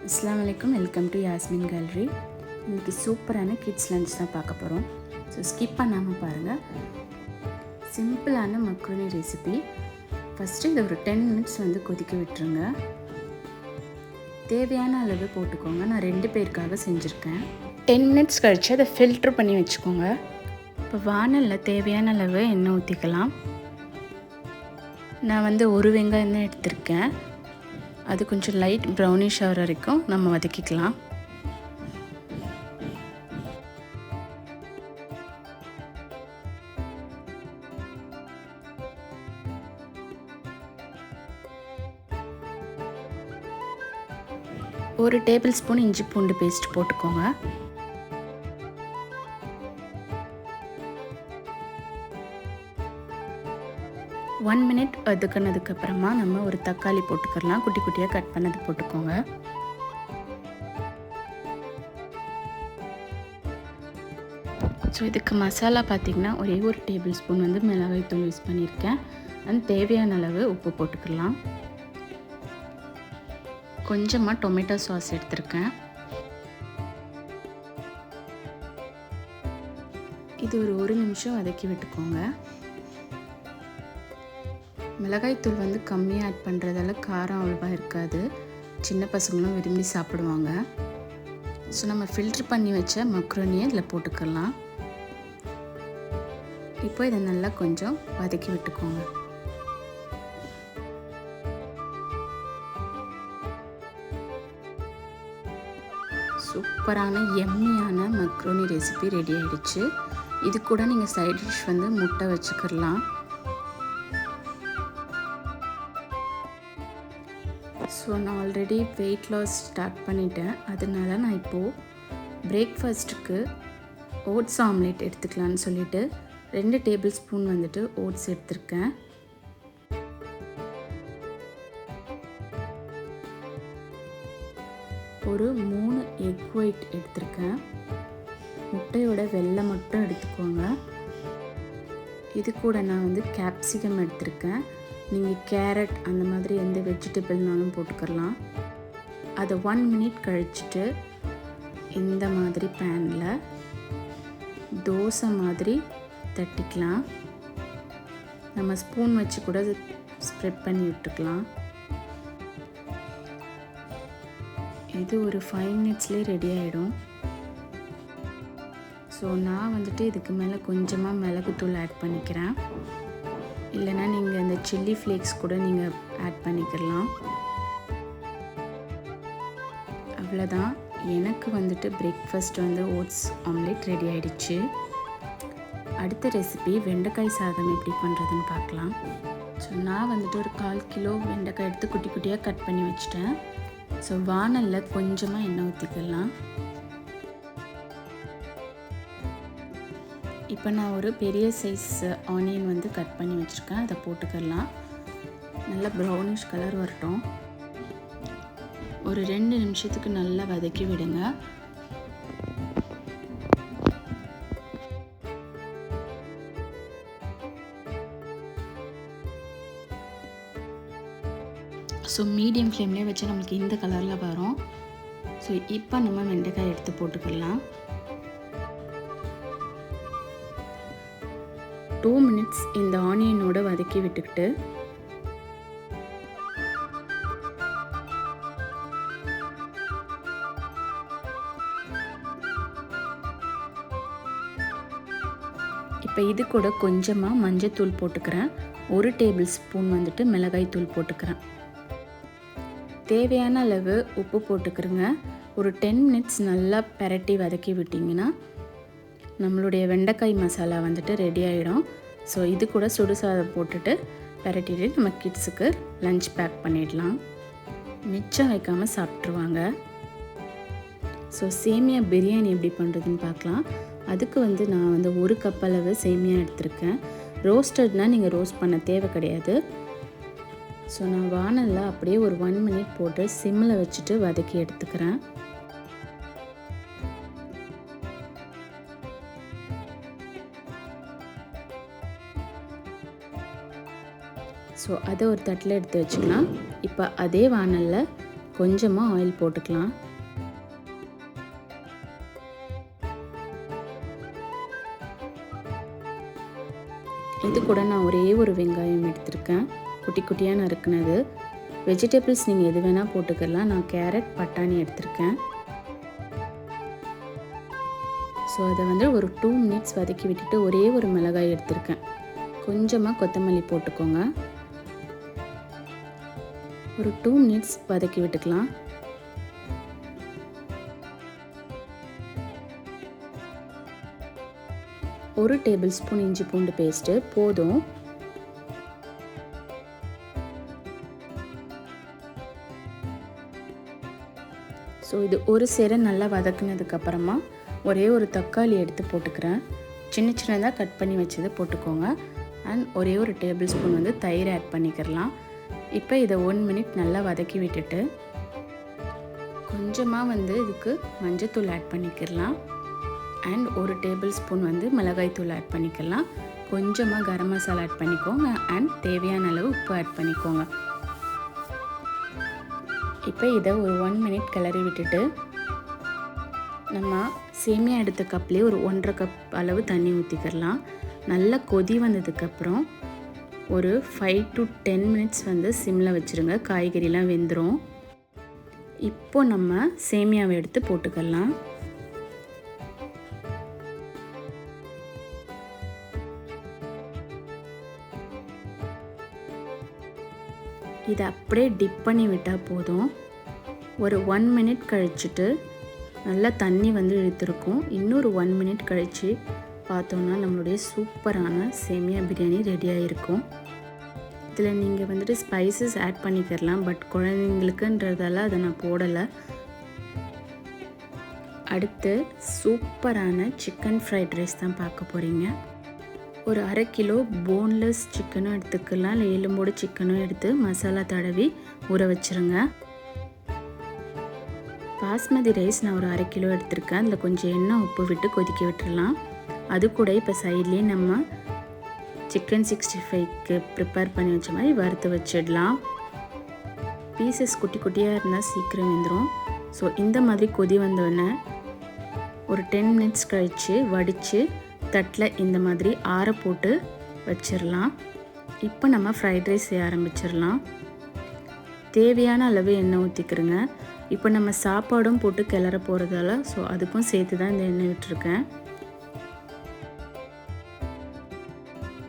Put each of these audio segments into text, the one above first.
அஸ்ஸலாமு அலைக்கும். Welcome to Yasmin gallery. இன்றைக்கி சூப்பரான கிட்ஸ் லஞ்ச் தான் பார்க்க போகிறோம். ஸோ ஸ்கிப் பண்ணாமல் பாருங்கள். சிம்பிளான மக்ரோனி ரெசிபி. ஃபஸ்ட்டு இதை ஒரு 10 மினிட்ஸ் கொதிக்க விட்டுருங்க. தேவையான அளவு போட்டுக்கோங்க. நான் 2 பேருக்காக செஞ்சுருக்கேன். 10 மினிட்ஸ் கழித்து அதை ஃபில்ட்ரு பண்ணி வச்சுக்கோங்க. இப்போ வானலில் தேவையான அளவு எண்ணெய் ஊற்றிக்கலாம். நான் ஒரு வெங்காயம் தான் எடுத்திருக்கேன். அது கொஞ்சம் லைட் ப்ரௌனிஷ் ஆகிற வரைக்கும் நம்ம வதக்கிக்கலாம். ஒரு டேபிள் ஸ்பூன் இஞ்சி பூண்டு பேஸ்ட் போட்டுக்கோங்க. ஒன் மினிட் வதக்கினதுக்கப்புறமா நம்ம ஒரு தக்காளி போட்டுக்கலாம். குட்டி குட்டியாக கட் பண்ணது போட்டுக்கோங்க. ஸோ இதுக்கு மசாலா பார்த்திங்கன்னா ஒரே ஒரு டேபிள் ஸ்பூன் மிளகாய் தூள் யூஸ் பண்ணியிருக்கேன். அண்ட் தேவையான அளவு உப்பு போட்டுக்கலாம். கொஞ்சமாக டொமேட்டோ சாஸ் எடுத்திருக்கேன். இது ஒரு நிமிஷம் வதக்கி விட்டுக்கோங்க. மிளகாய்த்தூள் கம்மியாக ஆட் பண்ணுறதால காரம் அவ்வளோவா இருக்காது. சின்ன பசங்களும் விரும்பி சாப்பிடுவாங்க. ஸோ நம்ம ஃபில்ட்ரு பண்ணி வச்ச மக்ரோனியை இதில் போட்டுக்கலாம். இப்போ இதை நல்லா கொஞ்சம் வதக்கி விட்டுக்கோங்க. சூப்பரான எம்மியான மக்ரோனி ரெசிபி ரெடி ஆகிடுச்சு. இது கூட நீங்கள் சைட் டிஷ் முட்டை வச்சுக்கலாம். ஸோ நான் ஆல்ரெடி வெயிட் லாஸ் ஸ்டார்ட் பண்ணிட்டேன். அதனால நான் இப்போது பிரேக்ஃபாஸ்ட்டுக்கு ஓட்ஸ் ஆம்லேட் எடுத்துக்கலான்னு சொல்லிவிட்டு 2 டேபிள் ஸ்பூன் ஓட்ஸ் எடுத்திருக்கேன். ஒரு 3 எக் ஒயிட் எடுத்திருக்கேன். முட்டையோட வெள்ளை மட்டும் எடுத்துக்கோங்க. இது கூட நான் கேப்சிகம் எடுத்திருக்கேன். நீங்கள் கேரட் அந்த மாதிரி எந்த வெஜிடபிள்னாலும் போட்டுக்கலாம். அதை 1 மினிட் கழிச்சிட்டு இந்த மாதிரி பேனில் தோசை மாதிரி தட்டிக்கலாம். நம்ம ஸ்பூன் வச்சு கூட ஸ்ப்ரெட் பண்ணி விட்டுக்கலாம். இது ஒரு 5 மினிட்ஸ்லேயே ரெடி ஆகிடும். ஸோ நான் இதுக்கு மேலே கொஞ்சமாக மிளகுத்தூள் ஆட் பண்ணிக்கிறேன். இல்லைனா நீங்கள் இந்த சில்லி ஃப்ளேக்ஸ் கூட நீங்கள் ஆட் பண்ணிக்கலாம். அவ்வளோதான். எனக்கு பிரேக்ஃபாஸ்ட் ஓட்ஸ் ஆம்லேட் ரெடி ஆகிடுச்சு. அடுத்த ரெசிபி வெண்டைக்காய் சாதம் எப்படி பண்ணுறதுன்னு பார்க்கலாம். ஸோ நான் ஒரு 1/4 கிலோ வெண்டைக்காய் எடுத்து குட்டி குட்டியாக கட் பண்ணி வச்சுட்டேன். ஸோ வானலில் கொஞ்சமாக எண்ணெய் ஊற்றிக்கலாம். இப்போ நான் ஒரு பெரிய சைஸ் ஆனியன் கட் பண்ணி வச்சுருக்கேன். அதை போட்டுக்கலாம். நல்லா ப்ரௌனிஷ் கலர் வரட்டும். ஒரு 2 நிமிஷத்துக்கு நல்லா வதக்கி விடுங்க. ஸோ மீடியம் ஃப்ளேம்லேயே வச்சு நம்மளுக்கு இந்த கலரில் வரும். ஸோ இப்போ நம்ம வெண்டைக்காய் எடுத்து போட்டுக்கலாம். 2 மினிட்ஸ் இந்த ஆனியனோட வதக்கி விட்டுக்கிட்டு இப்போ இது கூட கொஞ்சமாக மஞ்சத்தூள் போட்டுக்கிறேன். 1 டேபிள் ஸ்பூன் மிளகாய் தூள் போட்டுக்கிறேன். தேவையான அளவு உப்பு போட்டுக்கிறேங்க. ஒரு 10 மினிட்ஸ் நல்லா பெரட்டி வதக்கி விட்டிங்கன்னா நம்மளுடைய வெண்டைக்காய் மசாலா ரெடி ஆகிடும். ஸோ இது கூட சுடுசாதம் போட்டுட்டு பெரட்டிட்டு நம்ம கிட்ஸுக்கு லஞ்ச் பேக் பண்ணிடலாம். மிச்சம் வைக்காமல் சாப்பிட்ருவாங்க. ஸோ சேமியா பிரியாணி எப்படி பண்ணுறதுன்னு பார்க்கலாம். அதுக்கு நான் 1 கப் அளவு சேமியா எடுத்திருக்கேன். ரோஸ்டட்னால் நீங்கள் ரோஸ்ட் பண்ண தேவை கிடையாது. ஸோ நான் வானலில் அப்படியே ஒரு 1 மினிட் போட்டு சிம்மில் வச்சுட்டு வதக்கி எடுத்துக்கிறேன். ஸோ அதை ஒரு தட்டில் எடுத்து வச்சுக்கலாம். இப்போ அதே வானலில் கொஞ்சமாக ஆயில் போட்டுக்கலாம். இது கூட நான் ஒரே ஒரு வெங்காயம் எடுத்திருக்கேன், குட்டி குட்டியாக நறுக்குனது. வெஜிடபிள்ஸ் நீங்கள் எது வேணால் போட்டுக்கலாம். நான் கேரட் பட்டாணி எடுத்திருக்கேன். ஸோ அதை வந்து ஒரு 2 மினிட்ஸ் வதக்கி விட்டுட்டு ஒரே ஒரு மிளகாய் எடுத்திருக்கேன். கொஞ்சமாக கொத்தமல்லி போட்டுக்கோங்க. ஒரு 2 மினிட்ஸ் வதக்கி விட்டுக்கலாம். ஒரு டேபிள் ஸ்பூன் இஞ்சி பூண்டு பேஸ்ட்டு போதும். ஸோ இது ஒரு சேர நல்லா வதக்குனதுக்கப்புறமா ஒரே ஒரு தக்காளி எடுத்து போட்டுக்கிறேன். சின்ன சின்னதாக கட் பண்ணி வச்சதை போட்டுக்கோங்க. அண்ட் ஒரே ஒரு டேபிள் ஸ்பூன் வந்து தயிர் ஆட் பண்ணிக்கிறலாம். இப்போ இதை 1 மினிட் நல்லா வதக்கி விட்டுட்டு கொஞ்சமாக வந்து இதுக்கு மஞ்சத்தூள் ஆட் பண்ணிக்கிறலாம். அண்ட் ஒரு டேபிள் ஸ்பூன் வந்து மிளகாய் தூள் ஆட் பண்ணிக்கலாம். கொஞ்சமாக கரம் மசாலா ஆட் பண்ணிக்கோங்க. அண்ட் தேவையான அளவு உப்பு ஆட் பண்ணிக்கோங்க. இப்போ இதை ஒரு 1 மினிட் கிளறி விட்டுட்டு நம்ம சேமியா எடுத்த கப்லேயே ஒரு 1.5 கப் அளவு தண்ணி ஊற்றிக்கிறலாம். நல்லா கொதி வந்ததுக்கப்புறம் ஒரு 5 to 10 மினிட்ஸ் வந்து சிம்மில் வச்சுருங்க. காய்கறிலாம் வெந்துடும். இப்போ நம்ம சேமியாவை எடுத்து போட்டுக்கலாம். இதை அப்படியே டிப் பண்ணி விட்டால் போதும். ஒரு 1 மினிட் கழிச்சுட்டு நல்லா தண்ணி வந்து இழுத்துருக்கும். இன்னொரு 1 மினிட் கழித்து பார்த்தோன்னா நம்மளுடைய சூப்பரான சேமியா பிரியாணி ரெடியாக இருக்கும். இதில் நீங்கள் வந்துட்டு ஸ்பைசஸ் ஆட் பண்ணிக்கிறலாம். பட் குழந்தைங்களுக்குன்றதால அதை நான் போடலை. அடுத்து சூப்பரான சிக்கன் ஃப்ரைட் ரைஸ் தான் பார்க்க போகிறீங்க. ஒரு 1/2 கிலோ போன்லெஸ் சிக்கனும் எடுத்துக்கலாம், இல்லை எலும்போடு சிக்கனும் எடுத்து மசாலா தடவி ஊற வச்சுருங்க. பாஸ்மதி ரைஸ் நான் ஒரு 1/2 கிலோ எடுத்திருக்கேன். அதில் கொஞ்சம் எண்ணெய் உப்பு விட்டு கொதிக்க விட்டுடலாம். அது கூட இப்போ சைட்லேயே நம்ம சிக்கன் 65க்கு ப்ரிப்பேர் பண்ணி வச்ச மாதிரி வறுத்து வச்சிடலாம். பீசஸ் குட்டி குட்டியாக இருந்தால் சீக்கிரம் வெந்துடும். ஸோ இந்த மாதிரி கொதி வந்தோடனே ஒரு 10 மினிட்ஸ் கழித்து வடித்து தட்டில் இந்த மாதிரி ஆற போட்டு வச்சிடலாம். இப்போ நம்ம ஃப்ரைட் ரைஸ் செய்ய ஆரம்பிச்சிடலாம். தேவையான அளவு எண்ணெய் ஊற்றிக்கிறேங்க. இப்போ நம்ம சாப்பாடும் போட்டு கிளற போகிறதால ஸோ அதுக்கும் சேர்த்து தான் இந்த எண்ணெய் விட்டுருக்கேன்.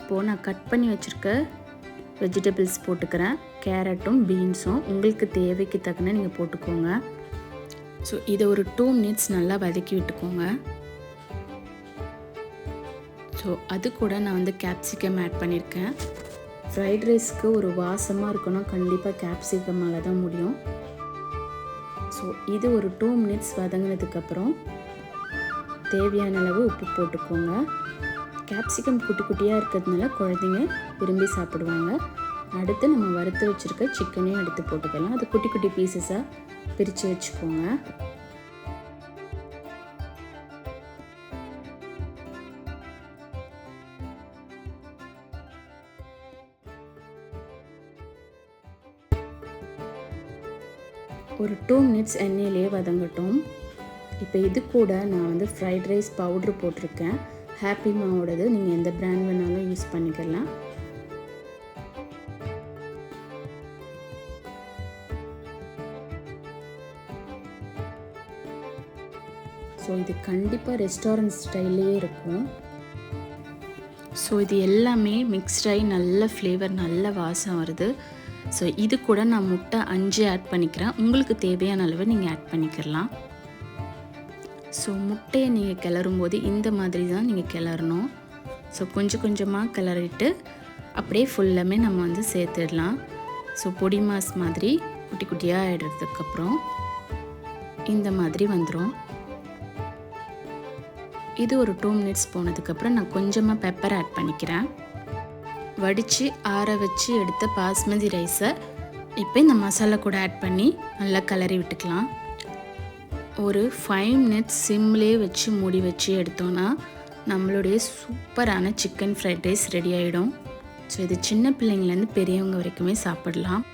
இப்போது நான் கட் பண்ணி வச்சுருக்க வெஜிடபிள்ஸ் போட்டுக்கிறேன். கேரட்டும் பீன்ஸும் உங்களுக்கு தேவைக்கு தக்கன நீங்கள் போட்டுக்கோங்க. ஸோ இதை ஒரு 2 மினிட்ஸ் நல்லா வதக்கி விட்டுக்கோங்க. ஸோ அது கூட நான் வந்து கேப்சிகம் ஆட் பண்ணியிருக்கேன். ஃப்ரைட் ரைஸ்க்கு ஒரு வாசமாக இருக்கணும், கண்டிப்பாக கேப்சிகமால் தான் முடியும். ஸோ இது ஒரு 2 மினிட்ஸ் வதங்கினதுக்கப்புறம் தேவையான அளவு உப்பு போட்டுக்கோங்க. கேப்சிகம் குட்டி குட்டியாக இருக்கிறதுனால குழந்தைங்க விரும்பி சாப்பிடுவாங்க. அடுத்து நம்ம வறுத்து வச்சுருக்க சிக்கனையும் எடுத்து போட்டுக்கலாம். அது குட்டி குட்டி பீசஸாக பிரித்து வச்சுக்கோங்க. ஒரு 2 மினிட்ஸ் எண்ணெயிலே வதங்கட்டும். இப்போ இது கூட நான் வந்து ஃப்ரைட் ரைஸ் பவுட்ரு போட்டிருக்கேன். ஹாப்பி மாவோடது, நீங்கள் எந்த பிராண்ட் வேணாலும் யூஸ் பண்ணிக்கலாம். ஸோ இது கண்டிப்பாக ரெஸ்டாரண்ட் ஸ்டைல்லையே இருக்கும். ஸோ இது எல்லாமே மிக்ஸ்டாகி நல்ல ஃப்ளேவர், நல்ல வாசம் வருது. ஸோ இது கூட நான் முட்டை 5 ஆட் பண்ணிக்கிறேன். உங்களுக்கு தேவையான அளவு நீங்கள் ஆட் பண்ணிக்கலாம். ஸோ முட்டையை நீங்கள் கிளறும்போது இந்த மாதிரி தான் நீங்கள் கிளறணும். ஸோ கொஞ்சம் கொஞ்சமாக கிளறிட்டு அப்படியே ஃபுல்லாமே நம்ம வந்து சேர்த்துடலாம். ஸோ பொடி மாஸ் மாதிரி குட்டி குட்டியாக ஆகிடுறதுக்கப்புறம் இந்த மாதிரி வந்துடும். இது ஒரு 2 மினிட்ஸ் போனதுக்கப்புறம் நான் கொஞ்சமாக பெப்பர் ஆட் பண்ணிக்கிறேன். வடித்து ஆற வச்சு எடுத்த பாஸ்மதி ரைஸை இப்போ இந்த மசாலா கூட ஆட் பண்ணி நல்லா கிளறி விட்டுக்கலாம். ஒரு 5 மினிட்ஸ் சிம்லேயே வச்சு மூடி வச்சு எடுத்தோன்னா நம்மளுடைய சூப்பரான சிக்கன் ஃப்ரைட் ரைஸ் ரெடி ஆகிடும். ஸோ இது சின்ன பிள்ளைங்கள்லேருந்து பெரியவங்க வரைக்குமே சாப்பிடலாம்.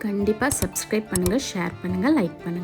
கண்டிப்பாக சப்ஸ்கிரைப் பண்ணுங்கள், ஷேர் பண்ணுங்கள், லைக் பண்ணுங்கள்.